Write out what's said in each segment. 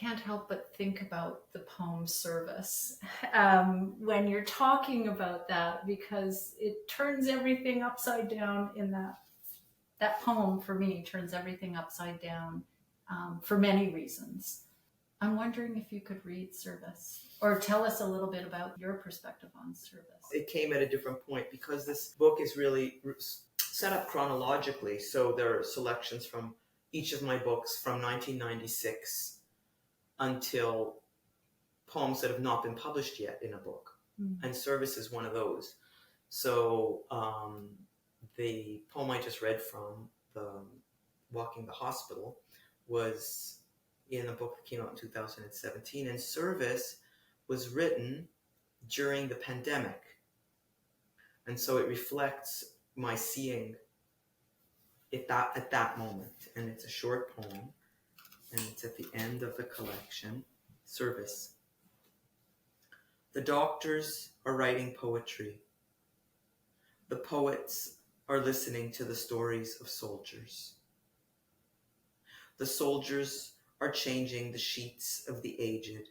can't help but think about the poem Service when you're talking about that, because it turns everything upside down in that poem for me turns everything upside down for many reasons. I'm wondering if you could read Service or tell us a little bit about your perspective on Service. It came at a different point because this book is really set up chronologically. So there are selections from each of my books from 1996 until poems that have not been published yet in a book. And Service is one of those. So the poem I just read from, the Walking the Hospital, was in a book that came out in 2017. And Service was written during the pandemic. And so it reflects my seeing it at that moment. And it's a short poem. And it's at the end of the collection, Service. The doctors are writing poetry. The poets are listening to the stories of soldiers. The soldiers are changing the sheets of the aged.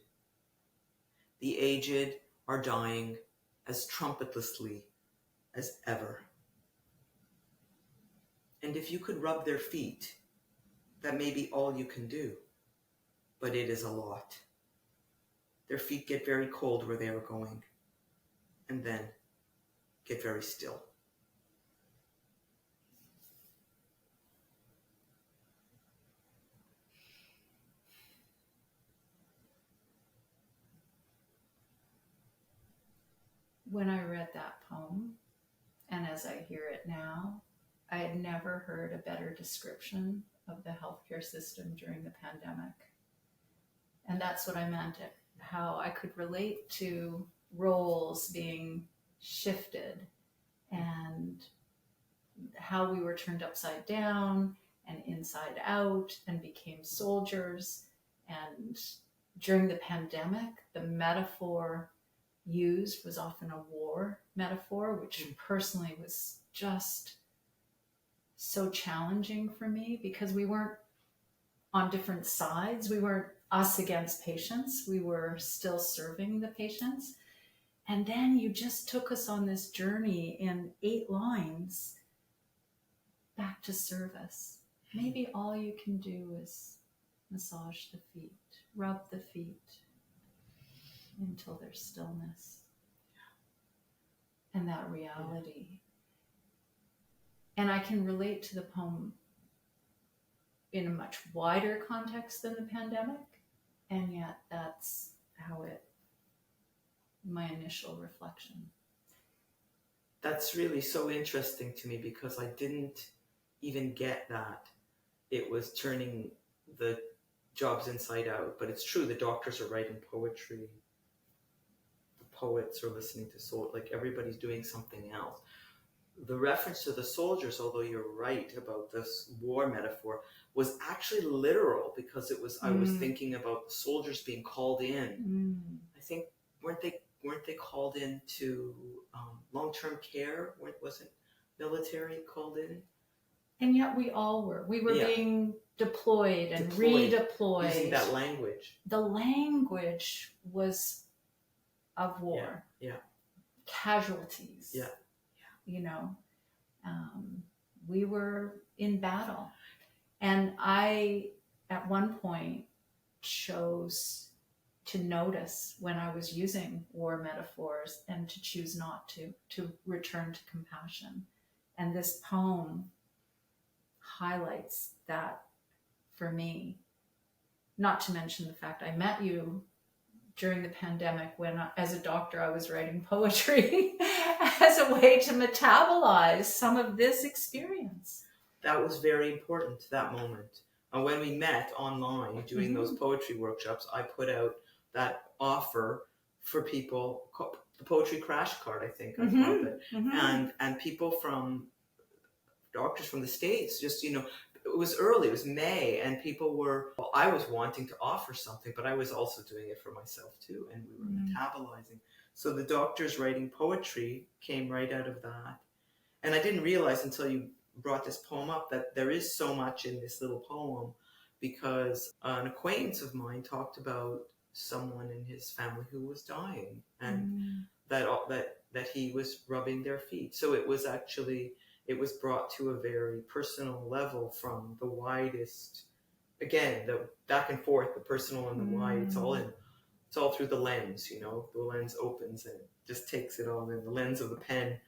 The aged are dying as trumpetlessly as ever. And if you could rub their feet, that may be all you can do, but it is a lot. Their feet get very cold where they are going, and then get very still. When I read that poem, and as I hear it now, I had never heard a better description of the healthcare system during the pandemic. And that's what I meant, how I could relate to roles being shifted and how we were turned upside down and inside out and became soldiers. And during the pandemic, the metaphor used was often a war metaphor, which personally was just so challenging for me because we weren't on different sides. We weren't us against patients. We were still serving the patients. And then you just took us on this journey in 8 lines back to service. Maybe all you can do is massage the feet, rub the feet until there's stillness and that reality. And I can relate to the poem in a much wider context than the pandemic, and yet that's how my initial reflection. That's really so interesting to me because I didn't even get that it was turning the jobs inside out. But it's true, the doctors are writing poetry, the poets are listening to soul, like everybody's doing something else. The reference to the soldiers, although you're right about this war metaphor, was actually literal because it was I was thinking about soldiers being called in. I think weren't they called in to long-term care? Wasn't military called in? And yet we all were. We were being deployed and redeployed. Using that language. The language was of war. Yeah. Casualties. Yeah. You know, we were in battle. And I, at one point, chose to notice when I was using war metaphors and to choose not to return to compassion. And this poem highlights that for me, not to mention the fact I met you during the pandemic when, as a doctor, I was writing poetry as a way to metabolize some of this experience. That was very important, that moment. And when we met online doing those poetry workshops, I put out that offer for people, the Poetry Crash Card, I think I called it. And people from, doctors from the States, just, you know, it was early, it was May, and people were, well, I was wanting to offer something, but I was also doing it for myself too, and we were metabolizing. So the doctors writing poetry came right out of that. And I didn't realize until you brought this poem up that there is so much in this little poem because an acquaintance of mine talked about someone in his family who was dying, and that he was rubbing their feet. So it was brought to a very personal level from the widest. Again, the back and forth, the personal and the wide. It's all through the lens. The lens opens and it just takes it all in. The lens of the pen